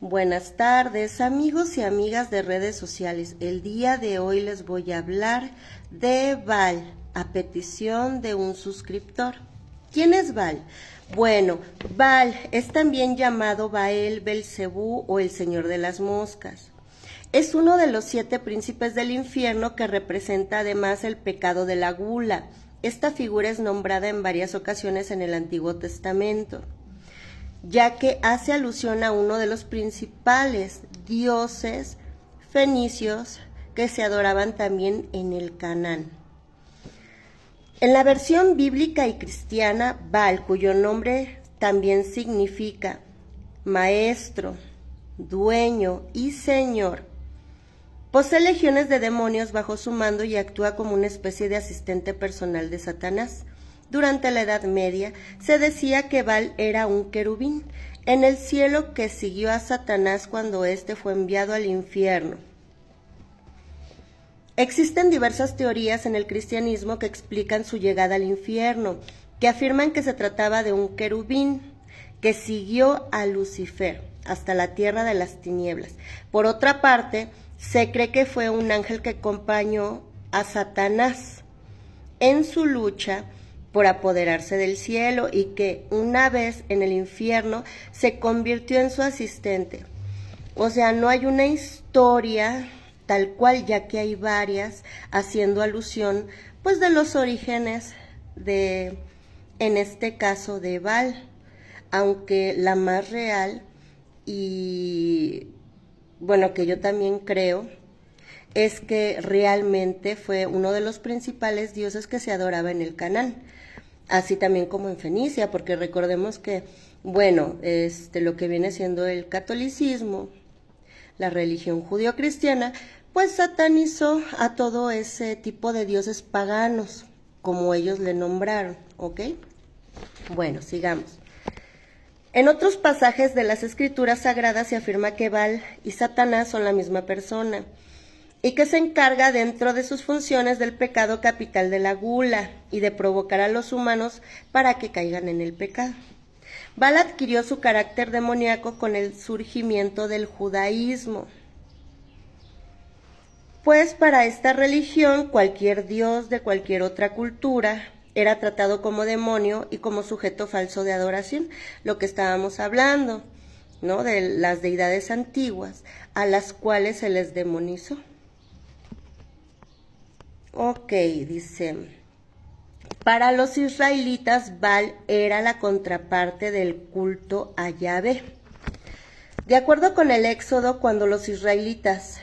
Buenas tardes, amigos y amigas de redes sociales. El día de hoy les voy a hablar de Baal, a petición de un suscriptor. ¿Quién es Baal? Bueno, Baal es también llamado Baal, Belcebú o el Señor de las Moscas. Es uno de los 7 príncipes del infierno que representa además el pecado de la gula. Esta figura es nombrada en varias ocasiones en el Antiguo Testamento, ya que hace alusión a uno de los principales dioses fenicios que se adoraban también en el Canaán. En la versión bíblica y cristiana, Baal, cuyo nombre también significa maestro, dueño y señor, posee legiones de demonios bajo su mando y actúa como una especie de asistente personal de Satanás. Durante la Edad Media se decía que Baal era un querubín en el cielo que siguió a Satanás cuando éste fue enviado al infierno. Existen diversas teorías en el cristianismo que explican su llegada al infierno, que afirman que se trataba de un querubín que siguió a Lucifer hasta la tierra de las tinieblas. Por otra parte, se cree que fue un ángel que acompañó a Satanás en su lucha por apoderarse del cielo y que una vez en el infierno se convirtió en su asistente. O sea, no hay una historia tal cual, ya que hay varias haciendo alusión pues de los orígenes de, en este caso, de Baal, aunque la más real y bueno, que yo también creo, es que realmente fue uno de los principales dioses que se adoraba en el Canaán, así también como en Fenicia, porque recordemos que, bueno, lo que viene siendo el catolicismo, la religión judío-cristiana, pues satanizó a todo ese tipo de dioses paganos, como ellos le nombraron, ¿ok? Bueno, sigamos. En otros pasajes de las Escrituras Sagradas se afirma que Baal y Satanás son la misma persona y que se encarga dentro de sus funciones del pecado capital de la gula y de provocar a los humanos para que caigan en el pecado. Baal adquirió su carácter demoníaco con el surgimiento del judaísmo, pues para esta religión cualquier dios de cualquier otra cultura era tratado como demonio y como sujeto falso de adoración, lo que estábamos hablando, ¿no? De las deidades antiguas a las cuales se les demonizó. Ok, dice, para los israelitas Baal era la contraparte del culto a Yahvé. De acuerdo con el Éxodo, cuando los israelitas,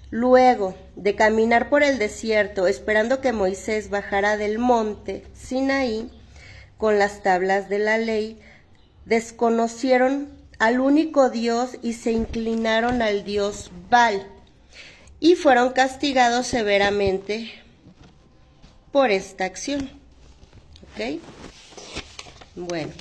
luego de caminar por el desierto, esperando que Moisés bajara del monte Sinaí con las tablas de la ley, desconocieron al único Dios y se inclinaron al dios Baal y fueron castigados severamente por esta acción. ¿Ok? Bueno.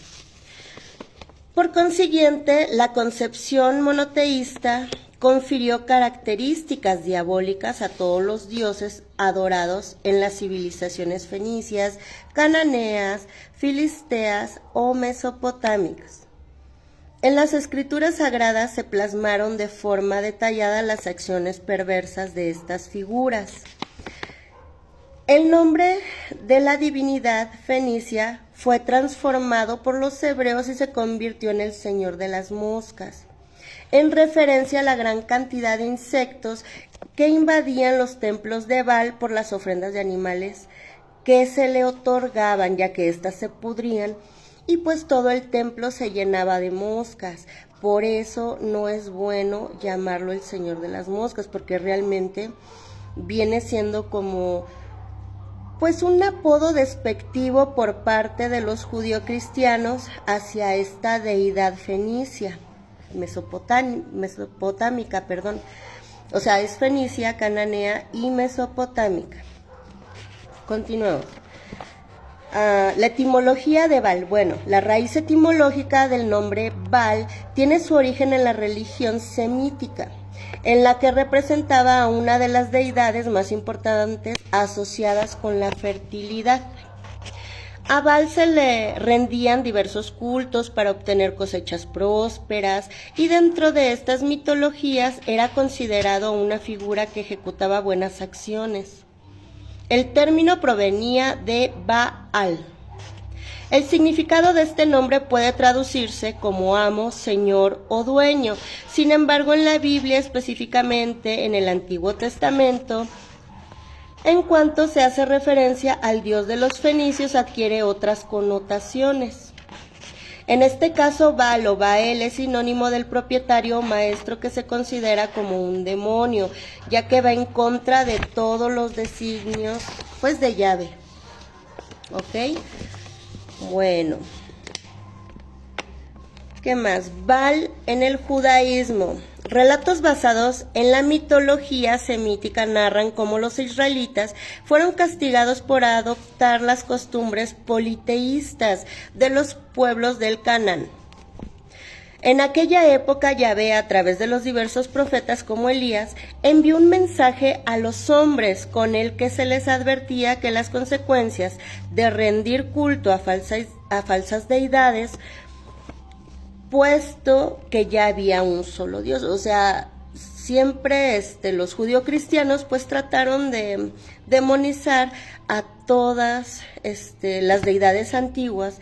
Por consiguiente, la concepción monoteísta confirió características diabólicas a todos los dioses adorados en las civilizaciones fenicias, cananeas, filisteas o mesopotámicas. En las escrituras sagradas se plasmaron de forma detallada las acciones perversas de estas figuras. El nombre de la divinidad fenicia fue transformado por los hebreos y se convirtió en el Señor de las Moscas, en referencia a la gran cantidad de insectos que invadían los templos de Baal por las ofrendas de animales que se le otorgaban, ya que éstas se pudrían y pues todo el templo se llenaba de moscas. Por eso no es bueno llamarlo el Señor de las Moscas, porque realmente viene siendo como pues un apodo despectivo por parte de los judio-cristianos hacia esta deidad fenicia, mesopotámica, perdón. O sea, es fenicia, cananea y mesopotámica. Continuemos. La etimología de Baal. Bueno, la raíz etimológica del nombre Baal tiene su origen en la religión semítica, en la que representaba a una de las deidades más importantes asociadas con la fertilidad. A Baal se le rendían diversos cultos para obtener cosechas prósperas y dentro de estas mitologías era considerado una figura que ejecutaba buenas acciones. El término provenía de Baal. El significado de este nombre puede traducirse como amo, señor o dueño. Sin embargo, en la Biblia, específicamente en el Antiguo Testamento, en cuanto se hace referencia al dios de los fenicios, adquiere otras connotaciones. En este caso, Baal o Baal es sinónimo del propietario o maestro que se considera como un demonio, ya que va en contra de todos los designios, pues, de Yahvé. ¿Ok? Bueno. ¿Qué más? Baal en el judaísmo. Relatos basados en la mitología semítica narran cómo los israelitas fueron castigados por adoptar las costumbres politeístas de los pueblos del Canaán. En aquella época, Yahvé, a través de los diversos profetas como Elías, envió un mensaje a los hombres con el que se les advertía que las consecuencias de rendir culto a falsas deidades, puesto que ya había un solo Dios. O sea, siempre los judio-cristianos pues trataron de demonizar a todas las deidades antiguas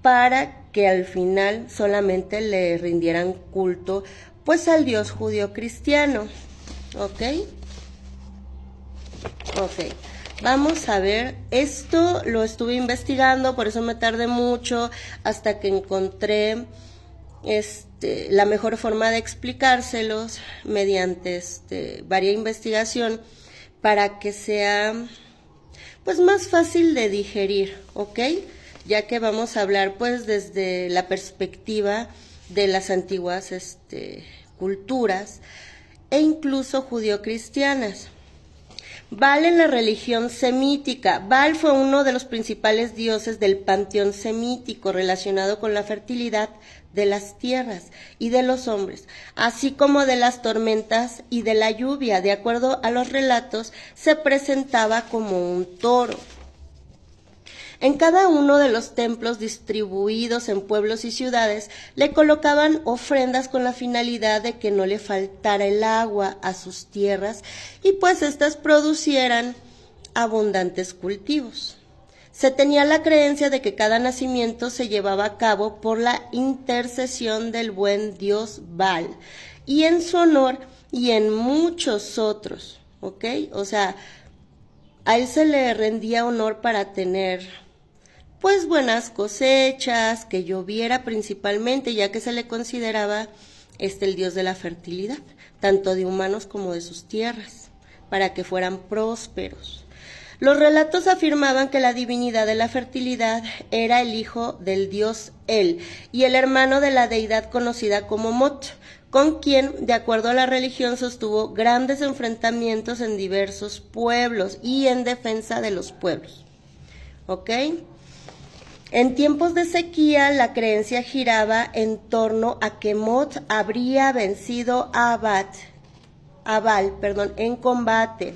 para que al final solamente le rindieran culto pues al Dios judío-cristiano. ¿Ok? Ok. Vamos a ver, esto lo estuve investigando, por eso me tardé mucho hasta que encontré la mejor forma de explicárselos mediante varia investigación para que sea pues más fácil de digerir, ¿ok? Ya que vamos a hablar pues desde la perspectiva de las antiguas culturas e incluso judío-cristianas. Baal en la religión semítica. Baal fue uno de los principales dioses del panteón semítico relacionado con la fertilidad de las tierras y de los hombres, así como de las tormentas y de la lluvia. De acuerdo a los relatos, se presentaba como un toro. En cada uno de los templos distribuidos en pueblos y ciudades le colocaban ofrendas con la finalidad de que no le faltara el agua a sus tierras y pues éstas producieran abundantes cultivos. Se tenía la creencia de que cada nacimiento se llevaba a cabo por la intercesión del buen dios Baal y en su honor y en muchos otros, ¿ok? O sea, a él se le rendía honor para tener pues buenas cosechas, que lloviera principalmente, ya que se le consideraba el dios de la fertilidad, tanto de humanos como de sus tierras, para que fueran prósperos. Los relatos afirmaban que la divinidad de la fertilidad era el hijo del dios El y el hermano de la deidad conocida como Mot, con quien, de acuerdo a la religión, sostuvo grandes enfrentamientos en diversos pueblos y en defensa de los pueblos. ¿Ok? En tiempos de sequía, la creencia giraba en torno a que Mot habría vencido a Baal, en combate.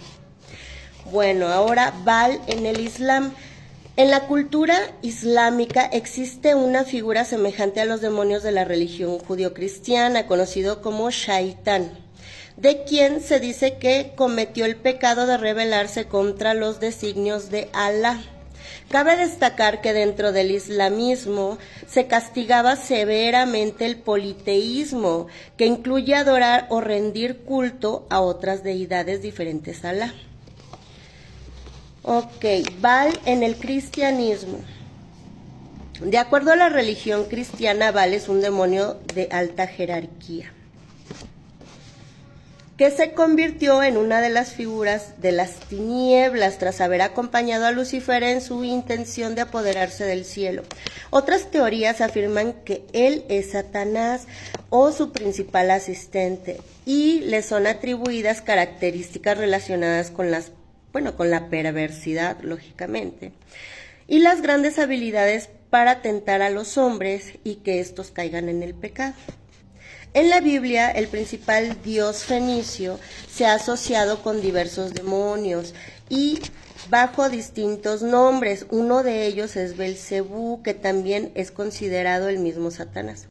Bueno, ahora Baal en el Islam. En la cultura islámica existe una figura semejante a los demonios de la religión judío-cristiana, conocido como Shaitán, de quien se dice que cometió el pecado de rebelarse contra los designios de Alá. Cabe destacar que dentro del islamismo se castigaba severamente el politeísmo, que incluye adorar o rendir culto a otras deidades diferentes a Alá. Ok, Baal en el cristianismo. De acuerdo a la religión cristiana, Baal es un demonio de alta jerarquía, que se convirtió en una de las figuras de las tinieblas tras haber acompañado a Lucifer en su intención de apoderarse del cielo. Otras teorías afirman que él es Satanás o su principal asistente y le son atribuidas características relacionadas con con la perversidad, lógicamente, y las grandes habilidades para tentar a los hombres y que estos caigan en el pecado. En la Biblia, el principal dios fenicio se ha asociado con diversos demonios y bajo distintos nombres. Uno de ellos es Belcebú, que también es considerado el mismo Satanás.